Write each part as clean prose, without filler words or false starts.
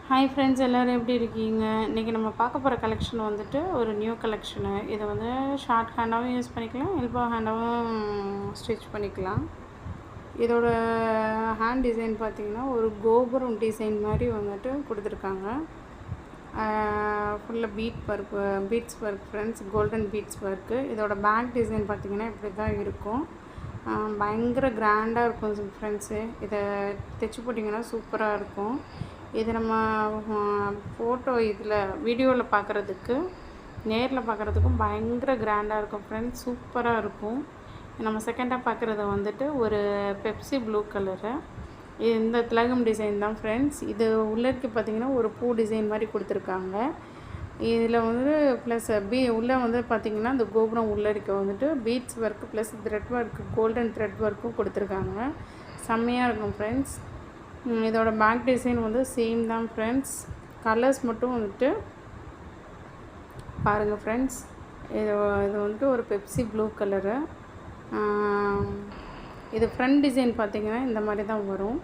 Hi friends, எல்லோரும் எப்படி இருக்கீங்க? இன்றைக்கி நம்ம பார்க்க போகிற கலெக்ஷன் வந்துட்டு ஒரு நியூ கலெக்ஷனு. இதை வந்து ஷார்ட் ஹேண்டாகவும் யூஸ் பண்ணிக்கலாம், எல்போ ஹேண்டாகவும் ஸ்டிச் பண்ணிக்கலாம். இதோட ஹேண்ட் டிசைன் பார்த்திங்கன்னா ஒரு கோபுரம் டிசைன் மாதிரி வந்துட்டு கொடுத்துருக்காங்க. ஃபுல்லாக beads work friends, golden beads work. இதோட பேக் டிசைன் பார்த்திங்கன்னா இப்படி தான் இருக்கும். பயங்கர கிராண்டாக இருக்கும் ஃப்ரெண்ட்ஸு. இதை தைச்சி போட்டிங்கன்னா சூப்பராக இருக்கும். இது நம்ம ஃபோட்டோ வீடியோவில் பார்க்குறதுக்கு நேரில் பார்க்குறதுக்கும் பயங்கர கிராண்டாக இருக்கும் ஃப்ரெண்ட்ஸ், சூப்பராக இருக்கும். நம்ம செகண்டாக பார்க்குறது வந்துட்டு ஒரு பெப்சி ப்ளூ கலரு. இந்த திலகம் டிசைன் தான் ஃப்ரெண்ட்ஸ். இது உள்ளே பார்த்திங்கன்னா ஒரு பூ டிசைன் மாதிரி கொடுத்துருக்காங்க. இதில் வந்து ப்ளஸ் உள்ளே வந்து பார்த்திங்கன்னா இந்த கோபுரம் உள்ளே வந்துட்டு beads work plus thread work, golden thread ஒர்க்கும் கொடுத்துருக்காங்க. செம்மையாக இருக்கும் ஃப்ரெண்ட்ஸ். இதோட பேக் டிசைன் வந்து சேம் தான் ஃப்ரெண்ட்ஸ். கலர்ஸ் மட்டும் வந்துட்டு பாருங்கள் ஃப்ரெண்ட்ஸ். இது வந்துட்டு ஒரு பெப்சி ப்ளூ கலரு. இது ஃப்ரண்ட் டிசைன் பார்த்திங்கன்னா இந்த மாதிரி தான் வரும்.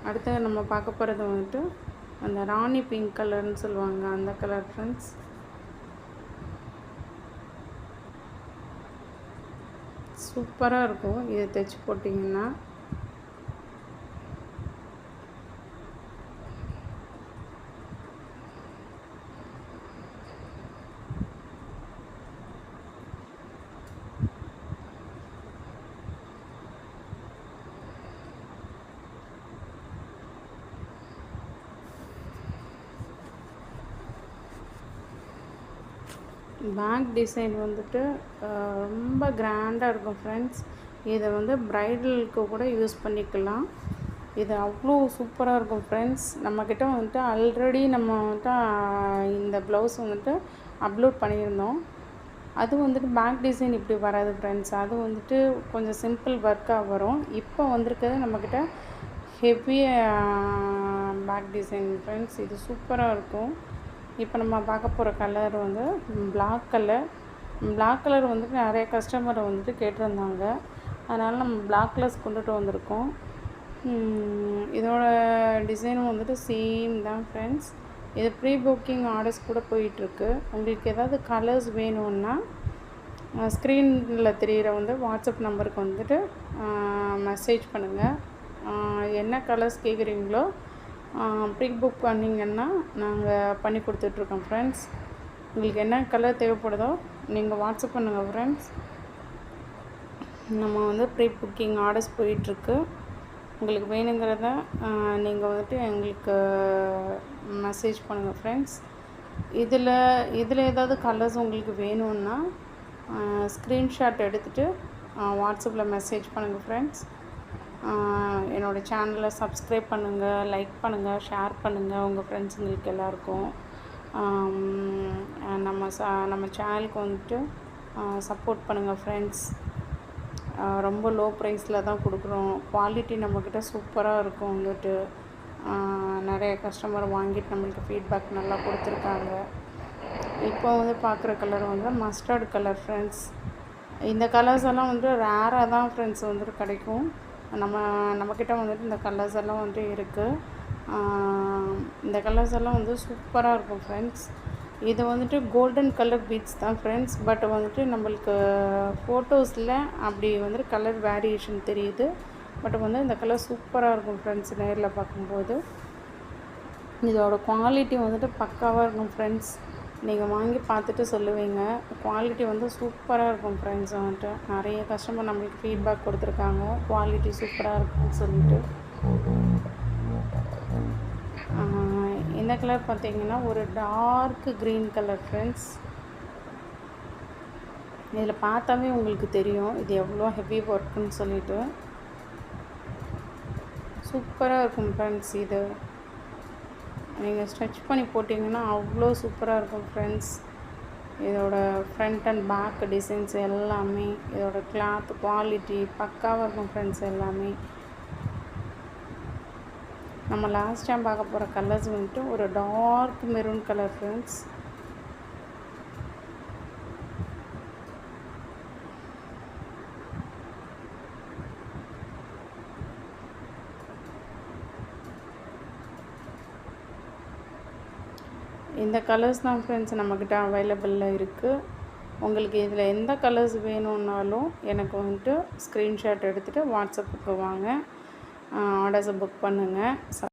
அடுத்து நம்ம பார்க்க போகிறது வந்துட்டு அந்த ராணி பிங்க் கலர்னு சொல்லுவாங்க, அந்த கலர் ஃப்ரெண்ட்ஸ். சூப்பராக இருக்கும் இதை தைச்சி போட்டிங்கன்னா. பேக் டிசைன் வந்துட்டு ரொம்ப கிராண்டாக இருக்கும் ஃப்ரெண்ட்ஸ். இதை வந்து ப்ரைடலுக்கு கூட யூஸ் பண்ணிக்கலாம். இது அவ்வளோ சூப்பராக இருக்கும் ஃப்ரெண்ட்ஸ். நம்மக்கிட்ட வந்துட்டு ஆல்ரெடி நம்ம வந்துட்டு இந்த ப்ளவுஸ் வந்துட்டு அப்லோட் பண்ணியிருந்தோம். அது வந்துட்டு பேக் டிசைன் இப்படி வராது ஃப்ரெண்ட்ஸ். அது வந்துட்டு கொஞ்சம் சிம்பிள் ஒர்க்காக வரும். இப்போ வந்திருக்கிறது நம்மக்கிட்ட ஹெவி பேக் டிசைன் ஃப்ரெண்ட்ஸ். இது சூப்பராக இருக்கும். இப்போ நம்ம பார்க்க போகிற கலர் வந்து பிளாக் கலர் வந்துட்டு நிறைய கஸ்டமர் வந்துட்டு கேட்டிருந்தாங்க. அதனால் நம்ம பிளாக் கலர்ஸ் கொண்டுட்டு வந்திருக்கோம். இதோட டிசைனும் வந்துட்டு சேம் தான் ஃப்ரெண்ட்ஸ். இது ப்ரீ புக்கிங் ஆர்டர்ஸ் கூட போயிட்டுருக்கு. உங்களுக்கு ஏதாவது கலர்ஸ் வேணும்னா ஸ்க்ரீனில் தெரிகிற வாட்ஸ்அப் நம்பருக்கு வந்துட்டு மெசேஜ் பண்ணுங்கள். என்ன கலர்ஸ் கேட்குறீங்களோ ப்ரீ புக் பண்ணிங்கன்னா நாங்கள் பண்ணி கொடுத்துட்ருக்கோம் ஃப்ரெண்ட்ஸ். உங்களுக்கு என்ன கலர் தேவைப்படுதோ நீங்கள் வாட்ஸ்அப் பண்ணுங்கள் ஃப்ரெண்ட்ஸ். நம்ம வந்து ப்ரீ புக்கிங் ஆர்டர்ஸ் போயிட்டுருக்கு. உங்களுக்கு வேணுங்கிறத நீங்கள் வந்துட்டு எங்களுக்கு மெசேஜ் பண்ணுங்கள் ஃப்ரெண்ட்ஸ். இதில் ஏதாவது கலர்ஸ் உங்களுக்கு வேணும்னா ஸ்க்ரீன்ஷாட் எடுத்துகிட்டு வாட்ஸ்அப்பில் மெசேஜ் பண்ணுங்கள் ஃப்ரெண்ட்ஸ். என்னோடய சேனலை சப்ஸ்கிரைப் பண்ணுங்கள், லைக் பண்ணுங்கள், ஷேர் பண்ணுங்கள் உங்கள் ஃப்ரெண்ட்ஸுங்களுக்கு எல்லாேருக்கும். நம்ம சேனலுக்கு வந்துட்டு சப்போர்ட் பண்ணுங்கள் ஃப்ரெண்ட்ஸ். ரொம்ப லோ ப்ரைஸில் தான் கொடுக்குறோம். குவாலிட்டி நம்மக்கிட்ட சூப்பராக இருக்கும். வந்துட்டு நிறைய கஸ்டமர் வாங்கிட்டு நம்மளுக்கு ஃபீட்பேக் நல்லா கொடுத்துருக்காங்க. இப்போ வந்து பார்க்குற கலர் வந்து மஸ்டர்ட் கலர் ஃப்ரெண்ட்ஸ். இந்த கலர்ஸ் எல்லாம் வந்துட்டு ரேராக தான் ஃப்ரெண்ட்ஸ் வந்துட்டு கிடைக்கும். நம்மக்கிட்ட வந்துட்டு இந்த கலர்ஸ் எல்லாம் வந்துட்டு இருக்குது. இந்த கலர்ஸ் எல்லாம் வந்து சூப்பராக இருக்கும் ஃப்ரெண்ட்ஸ். இது வந்துட்டு கோல்டன் கலர் பீட்ஸ் தான் ஃப்ரெண்ட்ஸ். பட் வந்துட்டு நம்மளுக்கு ஃபோட்டோஸில் அப்படி வந்துட்டு கலர் வேரியேஷன் தெரியுது. பட் வந்து இந்த கலர் சூப்பராக இருக்கும் ஃப்ரெண்ட்ஸ் நேரில் பார்க்கும்போது. இதோட குவாலிட்டி வந்துட்டு பக்காவாக இருக்கும் ஃப்ரெண்ட்ஸ். நீங்கள் வாங்கி பார்த்துட்டு சொல்லுவீங்க. குவாலிட்டி வந்து சூப்பராக இருக்கும் ஃப்ரெண்ட்ஸ். வந்துட்டு நிறைய கஸ்டமர் நம்மளுக்கு ஃபீட்பேக் கொடுத்துருக்காங்க, குவாலிட்டி சூப்பராக இருக்குன்னு சொல்லிட்டு. இந்த கலர் பார்த்திங்கன்னா ஒரு டார்க் க்ரீன் கலர் ஃப்ரெண்ட்ஸ். இதில் பார்த்தாவே உங்களுக்கு தெரியும் இது எவ்வளோ ஹெவி ஒர்க்குன்னு சொல்லிட்டு. சூப்பராக இருக்கும் ஃப்ரெண்ட்ஸ். இது நீங்கள் ஸ்ட்ரெச் பண்ணி போட்டிங்கன்னா அவ்வளோ சூப்பராக இருக்கும் ஃப்ரெண்ட்ஸ். இதோட ஃப்ரண்ட் அண்ட் பேக் டிசைன்ஸ் எல்லாமே, இதோட கிளாத் குவாலிட்டி பக்காவாக இருக்கும் ஃப்ரெண்ட்ஸ் எல்லாமே. நம்ம லாஸ்ட் டைம் பார்க்க போகிற கலர்ஸ் வந்துட்டு ஒரு டார்க் மெரூன் கலர் ஃப்ரெண்ட்ஸ். இந்த கலர்ஸ் தான் ஃப்ரெண்ட்ஸ் நம்மக்கிட்ட அவைலபிளில் இருக்குது. உங்களுக்கு இதில் எந்த கலர்ஸ் வேணும்னாலும் எனக்கு வந்துட்டு ஸ்க்ரீன்ஷாட் எடுத்துகிட்டு வாட்ஸ்அப்புக்கு வாங்க, ஆர்டர்ஸை புக் பண்ணுங்கள்.